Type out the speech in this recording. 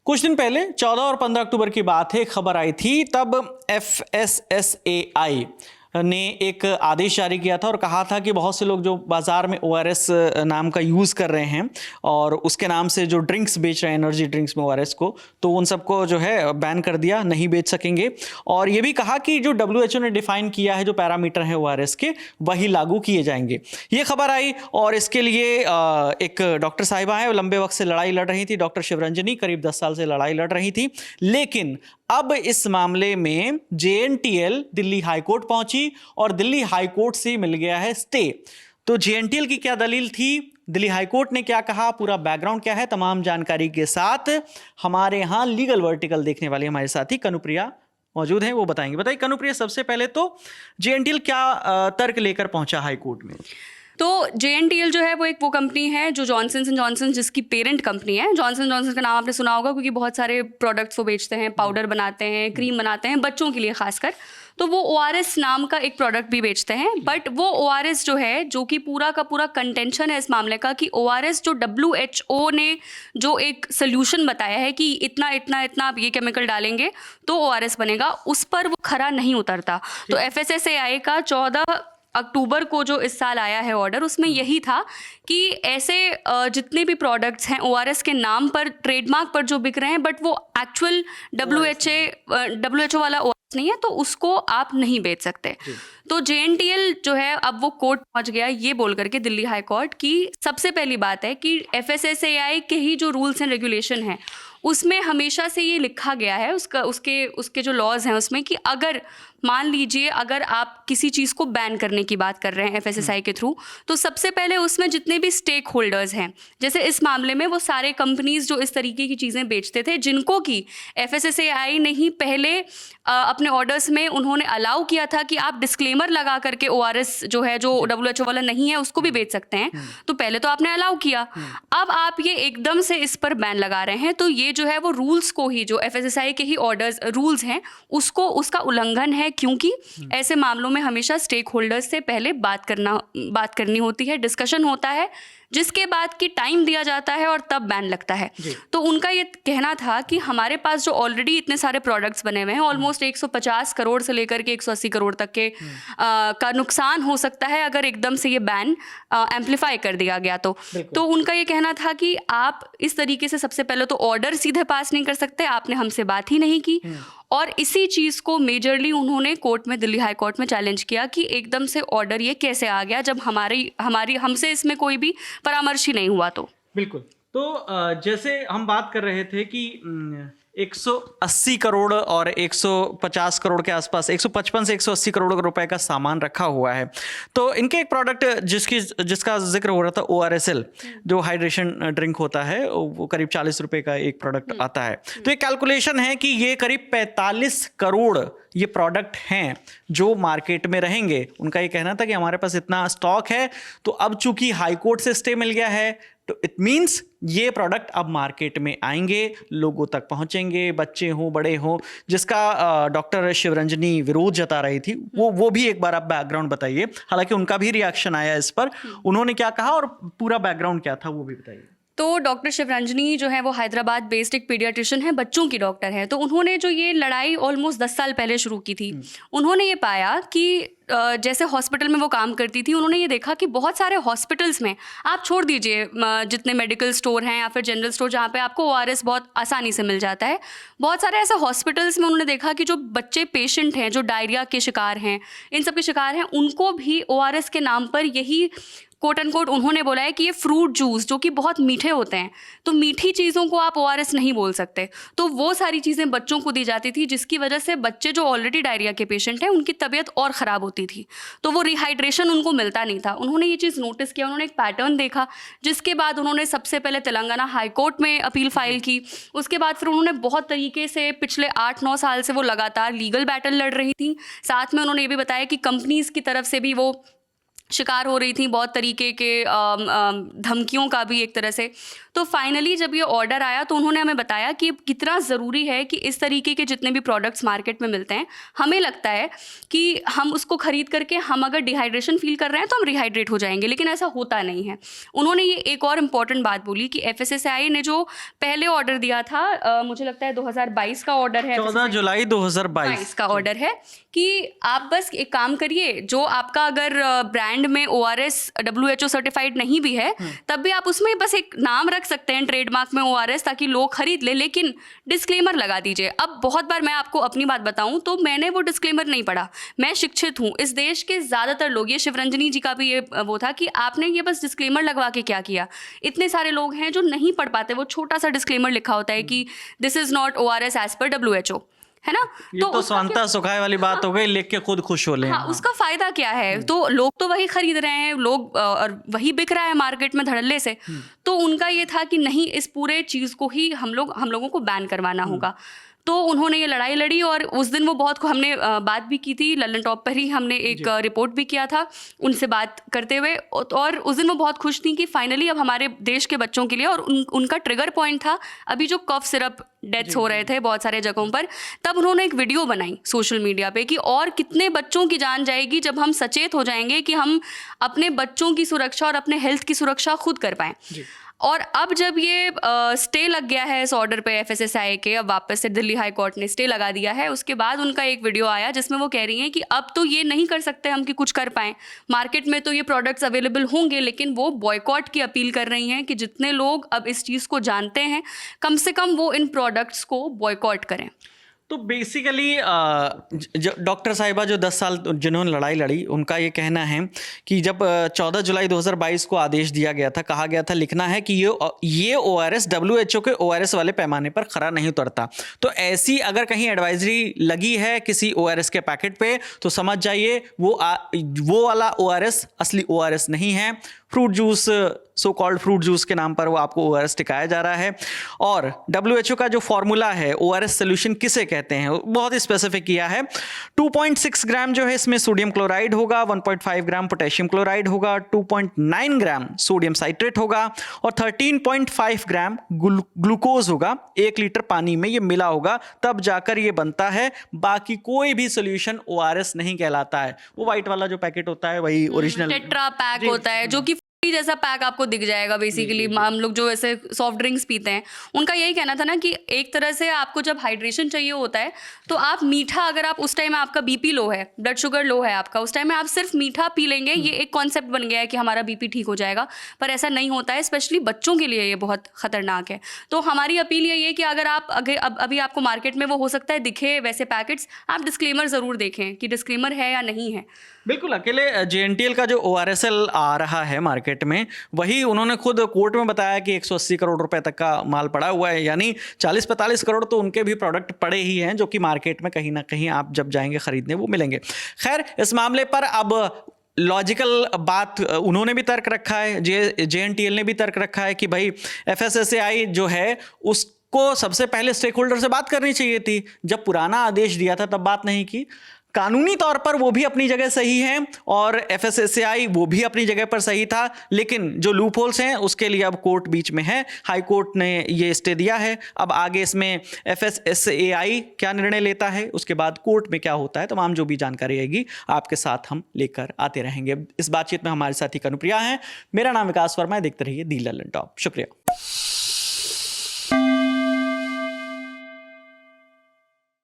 कुछ दिन पहले 14 और 15 अक्टूबर की बात है, खबर आई थी। तब FSSAI ने एक आदेश जारी किया था और कहा था कि बहुत से लोग जो बाजार में ORS नाम का यूज़ कर रहे हैं और उसके नाम से जो ड्रिंक्स बेच रहे हैं, एनर्जी ड्रिंक्स में ORS को, तो उन सबको जो है बैन कर दिया, नहीं बेच सकेंगे। और ये भी कहा कि जो WHO ने डिफाइन किया है, जो पैरामीटर है ORS के, वही लागू किए जाएंगे। ये खबर आई और इसके लिए एक डॉक्टर साहिबा है, लंबे वक्त से लड़ाई लड़ रही थी। डॉक्टर शिवरंजनी करीब 10 साल से लड़ाई लड़ रही थी, लेकिन अब इस मामले में JNTL दिल्ली हाईकोर्ट पहुंची और दिल्ली हाईकोर्ट से मिल गया है स्टे। तो JNTL की क्या दलील थी, दिल्ली हाईकोर्ट ने क्या कहा, पूरा बैकग्राउंड क्या है, तमाम जानकारी के साथ हमारे यहाँ लीगल वर्टिकल देखने वाली हमारे साथी कनुप्रिया मौजूद हैं, वो बताएंगे। बताइए कनुप्रिया, सबसे पहले तो JNTL क्या तर्क लेकर पहुंचा हाईकोर्ट में? तो JNTL जो है वो कंपनी है जो जॉनसन एंड जॉनसन, जिसकी पेरेंट कंपनी है। जॉनसन एंड जॉनसन का नाम आपने सुना होगा क्योंकि बहुत सारे प्रोडक्ट्स वो बेचते हैं, पाउडर बनाते हैं, क्रीम बनाते हैं बच्चों के लिए खासकर। तो वो ORS नाम का एक प्रोडक्ट भी बेचते हैं, बट वो ORS जो है, जो कि पूरा का पूरा कंटेंशन है इस मामले का कि ORS जो WHO ने जो एक सोल्यूशन बताया है कि इतना इतना इतना आप ये केमिकल डालेंगे तो ORS बनेगा, उस पर वो खरा नहीं उतरता। तो FSSAI का 14 अक्टूबर को जो इस साल आया है ऑर्डर, उसमें यही था कि ऐसे जितने भी प्रोडक्ट्स हैं ORS के नाम पर, ट्रेडमार्क पर जो बिक रहे हैं, बट वो एक्चुअल WHO वाला ORS नहीं है, तो उसको आप नहीं बेच सकते। तो JNTL जो है अब वो कोर्ट पहुंच गया ये बोल करके, दिल्ली हाई कोर्ट की। सबसे पहली बात है कि FSSAI के ही जो रूल्स एंड रेगुलेशन हैं उसमें हमेशा से ये लिखा गया है, उसके जो लॉज हैं उसमें, कि अगर मान लीजिए अगर आप किसी चीज़ को बैन करने की बात कर रहे हैं FSSAI के थ्रू, तो सबसे पहले उसमें जितने भी स्टेक होल्डर्स हैं, जैसे इस मामले में वो सारे कंपनीज जो इस तरीके की चीज़ें बेचते थे, जिनको कि FSSAI ने ही पहले अपने ऑर्डर्स में उन्होंने अलाउ किया था कि आप डिस्क्लेमर लगा करके ORS जो है, जो WHO वाला नहीं है, उसको भी बेच सकते हैं। तो पहले तो आपने अलाउ किया, अब आप ये एकदम से इस पर बैन लगा रहे हैं। तो ये जो है वो रूल्स को ही, जो FSSAI के ही ऑर्डर्स रूल्स हैं, उसका उल्लंघन है, क्योंकि ऐसे मामलों में हमेशा स्टेक होल्डर्स से पहले बात करनी होती है, डिस्कशन होता है, जिसके बाद की टाइम दिया जाता है और तब बैन लगता है। तो उनका ये कहना था कि हमारे पास जो ऑलरेडी इतने सारे प्रोडक्ट्स बने हुए हैं, ऑलमोस्ट 150 करोड़ से लेकर के 180 करोड़ तक के का नुकसान हो सकता है अगर एकदम से ये बैन एम्पलीफाई कर दिया गया तो उनका ये कहना था कि आप इस तरीके से सबसे पहले तो ऑर्डर सीधे पास नहीं कर सकते, आपने हमसे बात ही नहीं की। और इसी चीज़ को मेजरली उन्होंने कोर्ट में, दिल्ली हाई कोर्ट में चैलेंज किया कि एकदम से ऑर्डर ये कैसे आ गया जब हमसे इसमें कोई भी परामर्श ही नहीं हुआ। तो बिल्कुल, तो जैसे हम बात कर रहे थे कि 180 करोड़ और 150 करोड़ के आसपास, 155 से 180 करोड़ रुपए का सामान रखा हुआ है। तो इनके एक प्रोडक्ट जिसका जिक्र हो रहा था, ORSL, जो हाइड्रेशन ड्रिंक होता है, वो करीब 40 रुपए का एक प्रोडक्ट आता है। तो एक कैलकुलेशन है कि ये करीब 45 करोड़ ये प्रोडक्ट हैं जो मार्केट में रहेंगे। उनका ये कहना था कि हमारे पास इतना स्टॉक है, तो अब चूंकि हाईकोर्ट से स्टे मिल गया है, तो इट मीन्स ये प्रोडक्ट अब मार्केट में आएंगे, लोगों तक पहुंचेंगे, बच्चे हों बड़े हों, जिसका डॉक्टर शिवरंजनी विरोध जता रही थी। वो भी एक बार आप बैकग्राउंड बताइए। हालांकि उनका भी रिएक्शन आया इस पर, उन्होंने क्या कहा और पूरा बैकग्राउंड क्या था वो भी बताइए। तो डॉक्टर शिवरंजनी जो है वो हैदराबाद बेस्ड एक पीडियाट्रिशियन है, बच्चों की डॉक्टर है। तो उन्होंने जो ये लड़ाई ऑलमोस्ट 10 साल पहले शुरू की थी, उन्होंने ये पाया कि जैसे हॉस्पिटल में वो काम करती थी, उन्होंने ये देखा कि बहुत सारे हॉस्पिटल्स में, आप छोड़ दीजिए जितने मेडिकल स्टोर हैं या फिर जनरल स्टोर जहाँ पे आपको ORS बहुत आसानी से मिल जाता है, बहुत सारे ऐसे हॉस्पिटल्स में उन्होंने देखा कि जो बच्चे पेशेंट हैं, जो डायरिया के शिकार हैं, इन सब के शिकार हैं, उनको भी ORS के नाम पर यही कोट एंड कोट उन्होंने बोला है कि ये फ्रूट जूस जो कि बहुत मीठे होते हैं, तो मीठी चीज़ों को आप ORS नहीं बोल सकते। तो वो सारी चीज़ें बच्चों को दी जाती थी, जिसकी वजह से बच्चे जो ऑलरेडी डायरिया के पेशेंट हैं उनकी तबीयत और ख़राब होती थी, तो वो रिहाइड्रेशन उनको मिलता नहीं था। उन्होंने ये चीज़ नोटिस किया, उन्होंने एक पैटर्न देखा, जिसके बाद उन्होंने सबसे पहले तेलंगाना हाई कोर्ट में अपील फाइल की। उसके बाद फिर उन्होंने बहुत तरीके से पिछले 8-9 साल से वो लगातार लीगल बैटल लड़ रही थी। साथ में उन्होंने ये भी बताया कि कंपनीज़ की तरफ से भी वो शिकार हो रही थी बहुत तरीके के धमकियों का भी एक तरह से। तो फाइनली जब ये ऑर्डर आया तो उन्होंने हमें बताया कि कितना ज़रूरी है कि इस तरीके के जितने भी प्रोडक्ट्स मार्केट में मिलते हैं, हमें लगता है कि हम उसको खरीद करके हम अगर डिहाइड्रेशन फील कर रहे हैं तो हम रिहाइड्रेट हो जाएंगे, लेकिन ऐसा होता नहीं है। उन्होंने ये एक और इम्पॉर्टेंट बात बोली कि FSSAI ने जो पहले ऑर्डर दिया था, मुझे लगता है 2022 का ऑर्डर है, 14 जुलाई 2022 का ऑर्डर है, कि आप बस एक काम करिए, जो आपका अगर ब्रांड में ORS WHO सर्टिफाइड नहीं भी है तब भी आप उसमें बस एक नाम रख सकते हैं ट्रेडमार्क में ORS, ताकि लोग खरीद ले, लेकिन डिस्क्लेमर लगा दीजिए। अब बहुत बार मैं आपको अपनी बात बताऊं तो मैंने वो डिस्क्लेमर नहीं पढ़ा, मैं शिक्षित हूं, इस देश के ज़्यादातर लोग, ये शिवरंजनी जी का भी ये वो था कि आपने ये बस डिस्क्लेमर लगवा के क्या किया। इतने सारे लोग हैं जो नहीं पढ़ पाते, वो छोटा सा डिस्क्लेमर लिखा होता है कि this is not ORS as per WHO, है ना। ये तो स्वांता सुखाए वाली बात हो गई, लिख के खुद खुश हो ले। हाँ, उसका फायदा क्या है? तो लोग तो वही खरीद रहे हैं, लोग और वही बिक रहा है मार्केट में धड़ल्ले से। तो उनका ये था कि नहीं, इस पूरे चीज़ को ही हम लोगों को बैन करवाना होगा। तो उन्होंने ये लड़ाई लड़ी और उस दिन वो बहुत हमने बात भी की थी, लल्लन टॉप पर ही हमने एक रिपोर्ट भी किया था उनसे बात करते हुए, और उस दिन वो बहुत खुश थी कि फाइनली अब हमारे देश के बच्चों के लिए, और उनका ट्रिगर पॉइंट था अभी जो कफ सिरप डेथ्स हो रहे थे बहुत सारे जगहों पर, तब उन्होंने एक वीडियो बनाई सोशल मीडिया पे कि और कितने बच्चों की जान जाएगी जब हम सचेत हो जाएंगे कि हम अपने बच्चों की सुरक्षा और अपने हेल्थ की सुरक्षा खुद कर पाएँ। और अब जब ये स्टे लग गया है इस ऑर्डर पे FSSAI के, अब वापस से दिल्ली हाई कोर्ट ने स्टे लगा दिया है, उसके बाद उनका एक वीडियो आया जिसमें वो कह रही हैं कि अब तो ये नहीं कर सकते हम कि कुछ कर पाएँ, मार्केट में तो ये प्रोडक्ट्स अवेलेबल होंगे, लेकिन वो बॉयकॉट की अपील कर रही हैं कि जितने लोग अब इस चीज़ को जानते हैं कम से कम वो इन प्रोडक्ट्स को बॉयकॉट करें। तो बेसिकली डॉक्टर साहिबा जो 10 साल जिन्होंने लड़ाई लड़ी, उनका ये कहना है कि जब 14 जुलाई 2022 को आदेश दिया गया था, कहा गया था लिखना है कि ये ORS WHO के ORS वाले पैमाने पर खरा नहीं उतरता। तो ऐसी अगर कहीं एडवाइजरी लगी है किसी ORS के पैकेट पे तो समझ जाइए वो वाला ORS असली ORS नहीं है। Fruit juice, so called fruit juice के नाम पर वो आपको ORS टिकाया जा रहा है। और WHO का जो फॉर्मूला है ORS सोल्यूशन किसे कहते हैं बहुत ही स्पेसिफिक किया है। 2.6 ग्राम जो है इसमें सोडियम क्लोराइड होगा, 1.5 ग्राम पोटेशियम क्लोराइड होगा, 2.9 ग्राम सोडियम साइट्रेट होगा और 13.5 ग्राम ग्लूकोज होगा। 1 लीटर पानी में ये मिला होगा तब जाकर ये बनता है। बाकी कोई भी सोल्यूशन ORS नहीं कहलाता है। वो व्हाइट वाला जो पैकेट होता है वही ओरिजिनल टेट्रा पैक होता है, जो कि जैसा पैक आपको दिख जाएगा। बेसिकली हम लोग जो ऐसे सॉफ्ट ड्रिंक्स पीते हैं, उनका यही कहना था ना कि एक तरह से आपको जब हाइड्रेशन चाहिए होता है तो आप मीठा, अगर आप उस टाइम आपका BP लो है, ब्लड शुगर लो है आपका, उस टाइम में आप सिर्फ मीठा पी लेंगे, ये एक कॉन्सेप्ट बन गया है कि हमारा BP ठीक हो जाएगा, पर ऐसा नहीं होता है। स्पेशली बच्चों के लिए ये बहुत खतरनाक है। तो हमारी अपील यही है कि अगर आप अभी आपको मार्केट में वो हो सकता है दिखे वैसे पैकेट्स, आप डिस्क्लेमर ज़रूर देखें कि डिस्क्लेमर है या नहीं है। बिल्कुल, अकेले JNTL का जो ORSL आ रहा है मार्केट में, वही उन्होंने खुद कोर्ट में बताया कि 180 करोड़ रुपए तक का माल पड़ा हुआ है, यानी 40-45 करोड़ तो उनके भी प्रोडक्ट पड़े ही हैं जो कि मार्केट में कहीं ना कहीं आप जब जाएंगे खरीदने वो मिलेंगे। खैर, इस मामले पर अब लॉजिकल बात उन्होंने भी तर्क रखा है, JNTL ने भी तर्क रखा है कि भाई FSSAI जो है उसको सबसे पहले स्टेक होल्डर से बात करनी चाहिए थी। जब पुराना आदेश दिया था तब बात नहीं की। कानूनी तौर पर वो भी अपनी जगह सही है और FSSAI वो भी अपनी जगह पर सही था, लेकिन जो लूप होल्स हैं उसके लिए अब कोर्ट बीच में है। हाई कोर्ट ने ये स्टे दिया है। अब आगे इसमें FSSAI क्या निर्णय लेता है, उसके बाद कोर्ट में क्या होता है, तमाम जो भी जानकारी आएगी आपके साथ हम लेकर आते रहेंगे। इस बातचीत में हमारे साथी कनुप्रिया हैं। मेरा नाम विकास वर्मा है। देखते रहिए दी लल्लन टॉप। शुक्रिया।